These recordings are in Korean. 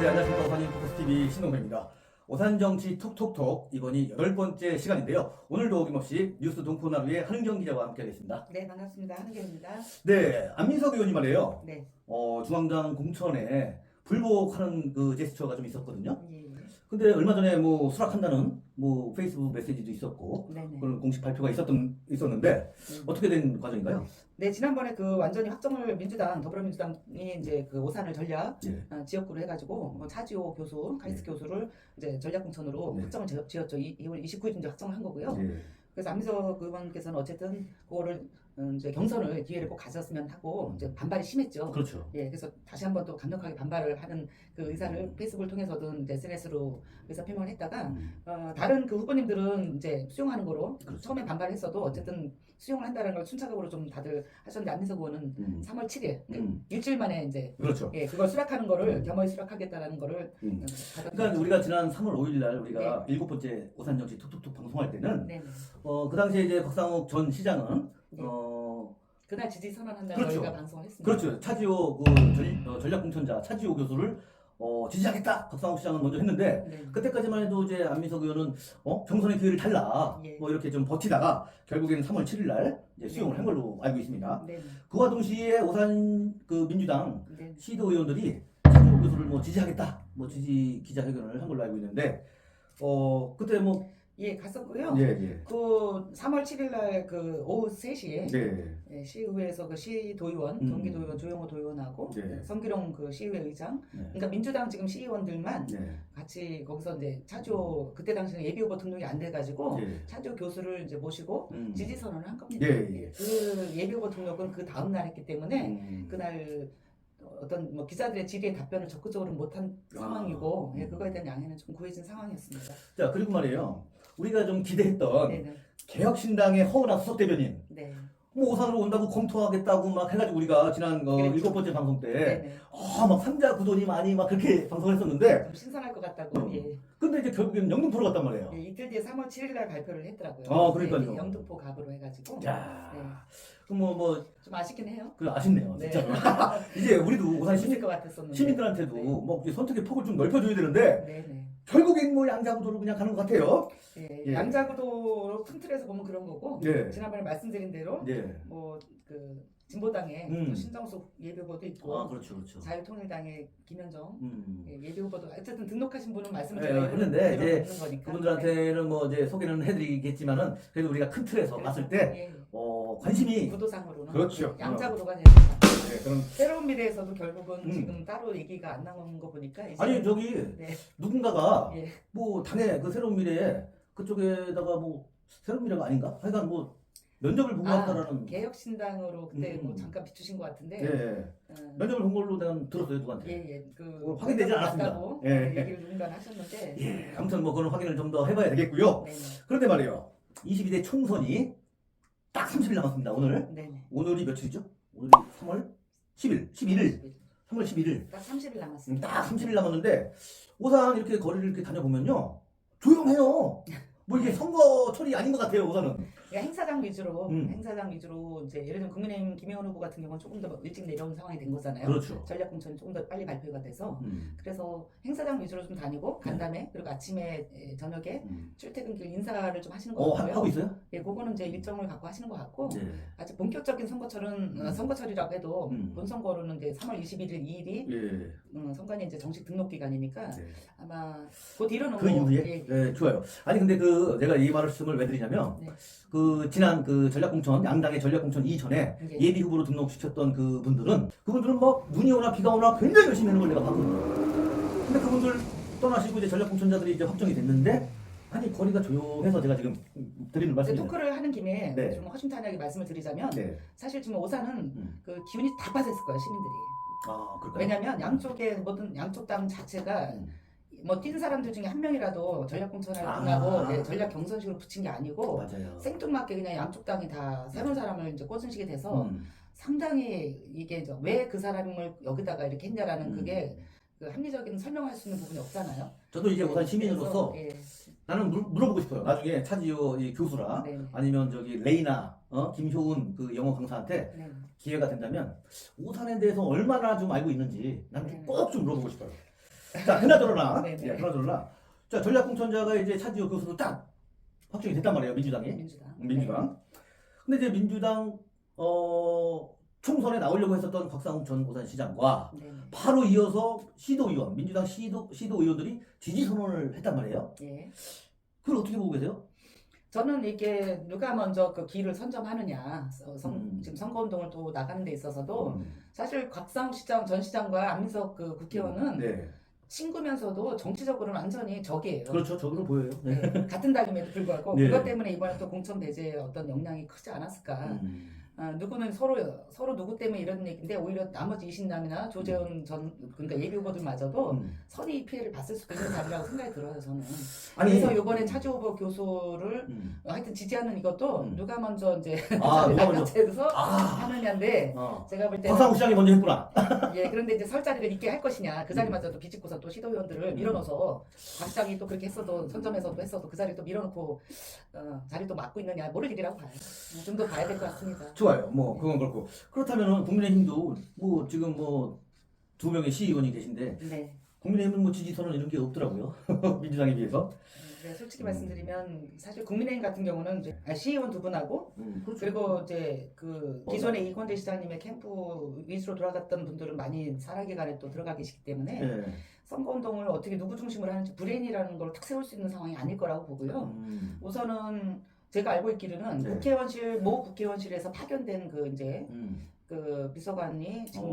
네, 안녕하십니까. 오산인 포커스TV 신동배입니다. 오산정치 톡톡톡, 이번이 8번째 시간인데요. 오늘도 어김없이 뉴스 동포나루의 한은경 기자와 함께하겠습니다. 네, 반갑습니다. 한은경입니다. 네, 안민석 의원이 말이에요. 네. 중앙당 공천에 불복하는 그 제스처가 좀 있었거든요. 예. 근데 얼마 전에 뭐 수락한다는 뭐 페이스북 메시지도 있었고, 네네. 그런 공식 발표가 있었는데 어떻게 된 과정인가요? 네, 지난번에 그 완전히 확정을 더불어민주당이 이제 그 오산을 전략 예. 지역구로 해가지고 차지호 교수, 카리스 교수를 이제 전략 공천으로 네. 확정을 지었죠. 2월 29일 이제 확정을 한 거고요. 예. 그래서 안민석 의원께서는 어쨌든 그거를 이제 경선을 기회를 꼭 가졌으면 하고 이제 반발이 심했죠. 그렇죠. 예, 그래서 다시 한번 또 강력하게 반발을 하는 그 의사를 페이스북을 통해서든 이제 SNS로 의사 표명을 했다가 다른 그 후보님들은 이제 수용하는 거로 그렇죠. 처음에 반발했어도 어쨌든 수용을 한다는 걸 순차적으로 좀 다들 하셨는데 안민석 의원은 3월 7일 일주일 만에 이제 그렇죠. 예, 그걸 수락하는 거를 겸허히 수락하겠다라는 거를 그러니까 우리가 지난 3월 5일 날 우리가 네. 7번째 오산정치 톡톡톡 방송할 때는 네. 그 당시에 이제 박상욱 전 시장은 네. 그날 지지 선언한다는 그렇죠. 저희가 방송을 했습니다. 그렇죠. 차지호 그 전략 공천자 차지호 교수를 지지하겠다. 박상욱 시장은 먼저 했는데 네. 그때까지만 해도 이제 안민석 의원은 경선의 기회를 달라. 예. 뭐 이렇게 좀 버티다가 결국에는 3월 7일 날 이제 수용을 한 걸로 알고 있습니다. 네. 그와 동시에 오산 그 민주당 네. 시도 의원들이 차지호 교수를 뭐 지지하겠다. 뭐 지지 기자회견을 한 걸로 알고 있는데 그때 뭐 예, 갔었고요. 예. 그 3월 7일 날 그 오후 3시에 네. 예, 시의회에서 그 시도의원, 경기도의원 조영호 도의원하고 네. 성기룡 그 시의회 의장, 네. 그러니까 민주당 지금 시의원들만 네. 같이 거기서 이제 차지호 그때 당시는 예비 후보 등록이 안 돼가지고 예. 차지호 교수를 이제 모시고 지지 선언을 한 겁니다. 예. 그 예비 후보 등록은 그 다음 날 했기 때문에 그날 어떤 뭐 기자들의 질의에 답변을 적극적으로 못한 상황이고 예, 그거에 대한 양해는 좀 구해진 상황이었습니다. 자, 그리고 말이에요. 우리가 좀 기대했던 네네. 개혁신당의 허은하 수석 대변인 네. 뭐 오산으로 온다고 검토하겠다고 막 해가지고 우리가 지난 그랬죠. 7번째 방송 때 네네. 막 삼자 구도니 많이 막 그렇게 방송을 했었는데 좀 신선할 것 같다고. 예. 근데 이제 결국에는 영등포로 갔단 말이에요. 예, 이틀 뒤에 3월 7일 날 발표를 했더라고요. 그러니까요. 네, 영등포 갑으로 해가지고. 야, 네. 그럼 좀 아쉽긴 해요. 그 아쉽네요, 네. 진짜. 이제 우리도 오산 있을 것 같았었는데. 시민들한테도 네. 뭐 이제 선택의 폭을 좀 넓혀줘야 되는데 네네. 결국엔 뭐 양자구도로 그냥 가는 것 같아요. 예, 예. 양자구도로 큰 틀에서 보면 그런 거고. 예. 지난번에 말씀드린 대로 예. 뭐 그 진보당의 또 신정숙 예비 후보도 있고. 그렇죠. 자유통일당의 김현정 예. 예비 후보도 어쨌든 등록하신 분은 말씀을 예, 제가 했는데 이제 드리는 거니까. 그분들한테는 뭐 이제 소개는 해드리겠지만은 그래도 우리가 큰 틀에서 봤을 때 관심이 구도상으로는 그렇죠. 양자구도가 되는 것 같아요. 네, 그럼 새로운 미래에서도 결국은 지금 따로 얘기가 안 나오는 거 보니까 이제 아니 저기 네. 누군가가 예. 뭐 당에 그 새로운 미래에 그쪽에다가 뭐 새로운 미래가 아닌가? 하여간 뭐 면접을 보고 왔다라는 개혁신당으로 그때 뭐 잠깐 비추신 것 같은데 예. 면접을 본 걸로 내가 들었어요 누구한테. 예예 그 확인되지 않았습니다. 맞다고 예. 얘기를 누군가 하셨는데 예. 아무튼 뭐 그런 확인을 좀 더 해봐야 되겠고요. 네네. 그런데 말이에요. 22대 총선이 딱 30일 남았습니다. 네네. 오늘이 며칠이죠? 오늘이 3월 10일, 11일. 3월 11일. 딱 30일 남았습니다. 딱 30일 남았는데 오산 이렇게 거리를 이렇게 다녀보면요. 조용해요. 뭐 이게 선거철이 아닌 것 같아요, 오산은. 그러니까 행사장 위주로 이제 예를 들면 국민의힘 김혜원 후보 같은 경우는 조금 더 일찍 내려온 상황이 된 거잖아요. 그렇죠. 전략 공천이 조금 더 빨리 발표가 돼서 그래서 행사장 위주로 좀 다니고 간담회 그리고 아침에 저녁에 출퇴근길 인사를 좀 하시는 것 같고요. 하고 있어요? 예, 그거는 이제 일정을 갖고 하시는 것 같고 네. 아직 본격적인 선거철은 선거철이라고 해도 본선거로는 이제 3월 21일 2일이 예. 선관위 이제 정식 등록 기간이니까 네. 아마 그 뒤로는 그 이후에? 예, 네, 좋아요. 아니 근데 그 내가 이 말씀을 왜 드리냐면 네. 그 지난 그 전략공천 양당의 전략공천 이전에 예. 예비 후보로 등록시켰던 그분들은 뭐 눈이 오나 비가 오나 굉장히 열심히 하는 걸 내가 봤거든요. 근데 그분들 떠나시고 이제 전략공천자들이 이제 확정이 됐는데 아니 거리가 조용해서 제가 지금 드리는 이제 말씀입니다. 토크를 하는 김에 네. 좀 허심탄회하게 말씀을 드리자면 네. 사실 지금 오산은 그 기운이 다 빠졌을 거예요 시민들이. 그럴까요? 왜냐하면 양쪽에 모든 양쪽 당 자체가 뭐 뛴 사람들 중에 한 명이라도 전략 공천을 끝나고 전략 경선식으로 붙인 게 아니고 맞아요. 생뚱맞게 그냥 양쪽 당이 다 새로운 사람을 이제 꽂으시게 돼서 상당히 이게 이제 왜 그 사람을 여기다가 이렇게 했냐라는 그게 그 합리적인 설명할 수 있는 부분이 없잖아요. 저도 이제 오산 시민으로서 그래서, 나는 물어보고 싶어요. 나중에 차지호 이 교수라 네. 아니면 저기 레이나 김효은 그 영어 강사한테 네. 기회가 된다면 오산에 대해서 얼마나 좀 알고 있는지 나는 네. 꼭 좀 물어보고 싶어요. 자, 그나저나, 네네. 예, 그나저나, 자, 전략공천자가 이제 차지호 교수로 딱 확정이 됐단 말이에요, 민주당이. 민주당. 근데 이제 민주당, 총선에 나오려고 했었던 곽상욱 전 오산시장과 네. 바로 이어서 시도의원, 민주당 시도의원들이 지지 선언을 했단 말이에요. 예. 그걸 어떻게 보고 계세요? 저는 이게 누가 먼저 그 길을 선점하느냐, 음. 지금 선거운동을 또 나가는 데 있어서도 음. 사실 곽상욱 시장 전 시장과 안민석 그 국회의원은 네. 친구면서도 정치적으로는 완전히 적이에요. 그렇죠. 적으로 보여요. 네. 네, 같은 당임에도 불구하고 네. 그것 때문에 이번에 또 공천 배제에 어떤 영향이 크지 않았을까. 누구는 서로 누구 때문에 이런 얘기인데 오히려 나머지 이신남이나 조재훈 전 그러니까 예비 후보들마저도 선의 피해를 봤을 수도 있는 자리라고 생각이 들어요 저는. 아니, 그래서 이번에 차지호 후보 교수를 하여튼 지지하는 이것도 누가 먼저 이제 누가 먼저 나가서 아. 하느냐인데 제가 볼 때는 곽상욱 시장이 먼저 했구나. 예 그런데 이제 설 자리를 있게 할 것이냐 그 자리마저도 비집고서 또 시도위원들을 밀어넣어서 곽 시장이 또 그렇게 했어도 선점에서도 했어도 그 자리 또 밀어놓고 자리 또 맡고 있느냐 모를 일이라고 봐요. 좀 더 봐야 될 것 같습니다. 좋아요. 뭐 그건 그렇고 그렇다면은 국민의힘도 뭐 지금 뭐 2명의 시의원이 계신데 네. 국민의힘은 뭐 지지 선언 이런 게 없더라고요. 민주당에 비해서. 네, 솔직히 말씀드리면 사실 국민의힘 같은 경우는 이제 시의원 두 분하고 그렇죠. 그리고 이제 그 기존의 이건대 시장님의 캠프 위주로 돌아갔던 분들은 많이 살아기간에 또 들어가 계시기 때문에 네. 선거운동을 어떻게 누구 중심으로 하는지 브레인이라는 걸 탁 세울 수 있는 상황이 아닐 거라고 보고요. 우선은 제가 알고 있기로는 네. 모 국회의원실에서 파견된 그 이제 그 비서관이 지금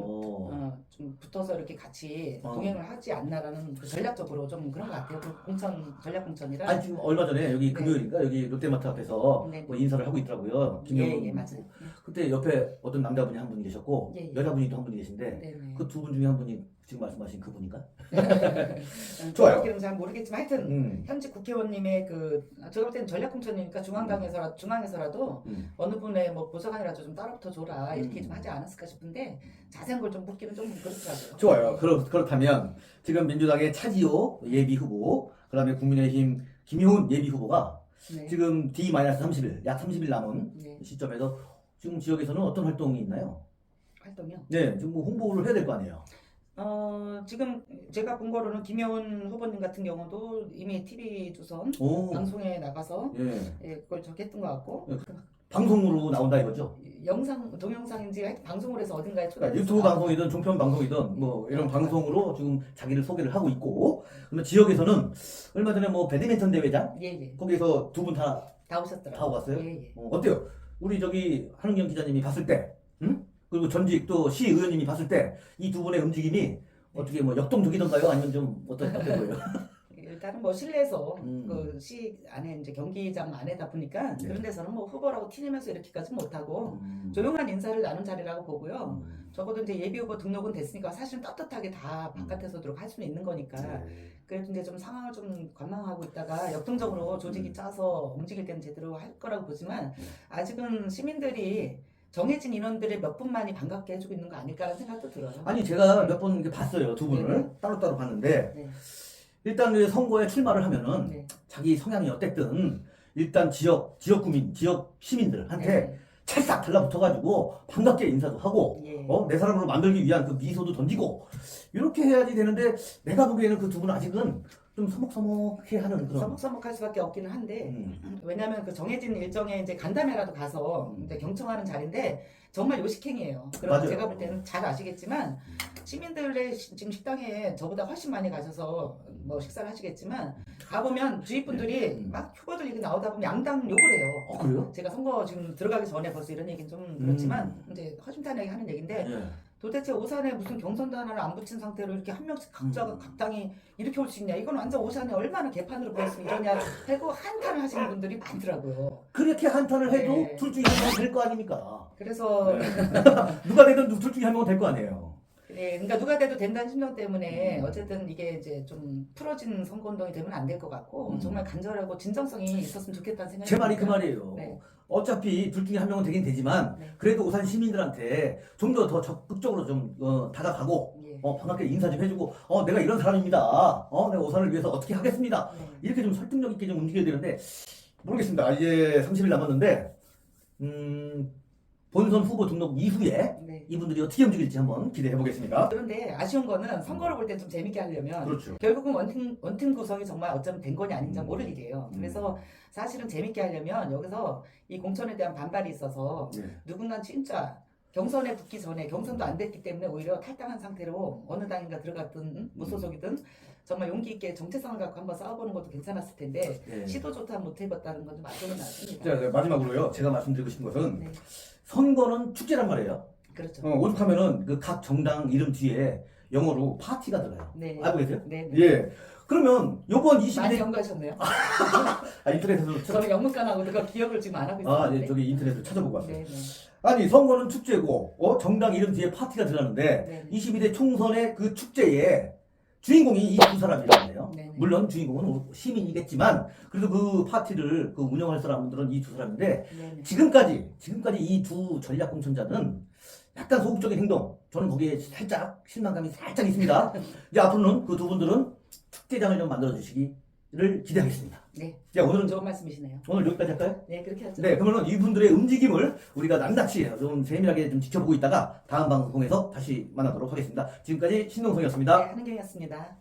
좀 붙어서 이렇게 같이 동행을 하지 않나라는 그 전략적으로 좀 그런 것 같아요. 그 전략 공천이라. 아니 지금 얼마 전에 여기 네. 금요일인가 여기 롯데마트 앞에서 네. 뭐 인사를 하고 있더라고요. 김영훈. 예, 맞아요. 그때 옆에 어떤 남자분이 한 분이 계셨고 예, 예. 여자분이 또 한 분이 계신데 네네. 그 두 분 중에 한 분이 지금 말씀하신 그분인가? 좋아요. 정확히는 잘 모르겠지만 하여튼 현직 국회의원님의 그 제가 볼 때는 전략 공천이니까 중앙에서라도 어느 분의 뭐 보좌관이라도 좀 따라붙어 줘라 이렇게 좀 하지 않았을까 싶은데 자세한 걸 좀 묻기는 좀 그렇더라고요. 좋아요. 그렇다면 지금 민주당의 차지호 예비 후보, 그다음에 국민의힘 김용훈 예비 후보가 네. 지금 D-30일, 약 30일 남은 네. 시점에서 지금 지역에서는 어떤 활동이 있나요? 활동이요? 네, 지금 뭐 홍보를 해야 될 거 아니에요. 지금 제가 본 거로는 김여운 후보님 같은 경우도 이미 TV조선 오, 방송에 나가서 예, 그걸 저기 했던 것 같고 방송으로 나온다 이거죠. 동영상인지 하여튼 방송을 해서 어딘가에 그러니까 초대해서 유튜브 방송이든 종편 방송이든 뭐 이런 방송으로 지금 자기를 소개를 하고 있고, 그러면 지역에서는 얼마 전에 뭐 배드민턴 대회장 예. 거기서 두 분 다 오셨더라고요. 다 오갔어요? 예. 어때요? 우리 저기 한은경 기자님이 봤을 때, 그리고 전직 또 시의원님이 봤을 때 이 두 분의 움직임이 어떻게 뭐 역동적이던가요? 아니면 좀 어떤 거예요? 일단은 뭐 실내에서 음. 그 시 안에 이제 경기장 안에다 보니까 네. 그런 데서는 뭐 후보라고 티내면서 이렇게까지 못하고 조용한 인사를 나눈 자리라고 보고요. 적어도 이제 예비 후보 등록은 됐으니까 사실은 떳떳하게 다 바깥에서 들어갈 할 수는 있는 거니까 그래도 이제 좀 상황을 좀 관망하고 있다가 역동적으로 조직이 짜서 움직일 때는 제대로 할 거라고 보지만 아직은 시민들이 정해진 인원들의 몇 분만이 반갑게 해주고 있는 거 아닐까라는 생각도 들어요. 아니 제가 몇 번 봤어요. 두 분을 네네. 따로따로 봤는데 네. 일단 그 선거에 출마를 하면은 네. 자기 성향이 어땠든 일단 지역 구민, 지역 시민들한테 네. 찰싹 달라붙어가지고 반갑게 인사도 하고 예. 내 사람으로 만들기 위한 그 미소도 던지고 이렇게 해야지 되는데 내가 보기에는 그 두 분은 아직은 좀 서먹서먹해 하는 그런 서먹서먹할 수밖에 없기는 한데 음. 왜냐하면 그 정해진 일정에 이제 간담회라도 가서 이제 경청하는 자리인데 정말 요식행위예요. 그래서 맞아요. 제가 볼 때는 잘 아시겠지만 시민들의 지금 식당에 저보다 훨씬 많이 가셔서 뭐 식사를 하시겠지만 가보면 주위 분들이 막 후보들 얘기 나오다 보면 양당 욕을 해요. 그래요? 제가 선거 지금 들어가기 전에 벌써 이런 얘기는 좀 그렇지만 이제 허심탄회하게 하는 얘기인데 예. 도대체 오산에 무슨 경선도 하나를 안 붙인 상태로 이렇게 한 명씩 각자가 각 당이 이렇게 올 수 있냐 이건 완전 오산에 얼마나 개판으로 보였으면 이러냐 하고 한탄을 하시는 분들이 많더라고요. 그렇게 한탄을 해도 네. 둘 중에 한 명은 될 거 아닙니까? 그래서 누가 되든 둘 중에 한 명은 될 거 아니에요. 네, 그러니까 누가 돼도 된다는 심정 때문에 어쨌든 이게 이제 좀 풀어진 선거운동이 되면 안 될 것 같고 정말 간절하고 진정성이 있었으면 좋겠다는 생각이 제 말이 그 듭니다. 말이에요. 네. 어차피 둘 중에 한 명은 되긴 되지만 네. 그래도 오산 시민들한테 좀 더 적극적으로 좀 다가가고 예. 반갑게 인사 좀 해주고 내가 이런 사람입니다. 내가 오산을 위해서 어떻게 하겠습니다. 네. 이렇게 좀 설득력 있게 좀 움직여야 되는데 모르겠습니다. 이제 30일 남았는데 본선 후보 등록 이후에 네. 이분들이 어떻게 움직일지 한번 기대해 보겠습니다. 그런데 아쉬운 거는 선거를 볼 때 좀 재밌게 하려면 그렇죠. 결국은 원팀 구성이 정말 어쩌면 된 거냐 아닌지 모를 일이에요. 그래서 사실은 재밌게 하려면 여기서 이 공천에 대한 반발이 있어서 네. 누군가 진짜 경선에 붙기 전에 경선도 안 됐기 때문에 오히려 탈당한 상태로 어느 당인가 들어갔든 무소속이든 정말 용기 있게 정체성을 갖고 한번 싸워보는 것도 괜찮았을 텐데 네. 시도조차 못 해봤다는 건 좀 아쉬움이 났습니다. 자, 마지막으로요. 제가 말씀드리고 싶은 것은 네, 선거는 축제란 말이에요. 그렇죠. 오죽하면은 그 각 정당 이름 뒤에 영어로 파티가 들어가요. 네. 알고 계세요? 네. 예. 그러면 요번 많이 22대 연구하셨네요. 인터넷에서 저는 영문과나고 그거 기억을 지금 안 하고 있어요. 네, 저기 인터넷을 찾아보고 왔어요. 네, 네. 아니 선거는 축제고 정당 이름 뒤에 파티가 들어가는데 네. 22대 총선의 그 축제에 주인공이 이 두 사람이라네요. 네. 물론 주인공은 시민이겠지만 그래도 그 파티를 그 운영할 사람들은 이 두 사람인데 네, 네. 지금까지 이 두 전략 공천자는 약간 소극적인 행동 저는 거기에 살짝 실망감이 살짝 있습니다. 이제 앞으로는 그 두 분들은 축제장을 좀 만들어 주시기를 기대하겠습니다. 네. 자, 오늘은 좋은 말씀이시네요. 오늘 여기까지 할까요? 네, 그렇게 하죠. 네, 그러면 이분들의 움직임을 우리가 낱낱이 좀 세밀하게 좀 지켜보고 있다가 다음 방송에서 다시 만나도록 하겠습니다. 지금까지 신동성이었습니다. 네, 한은경이었습니다.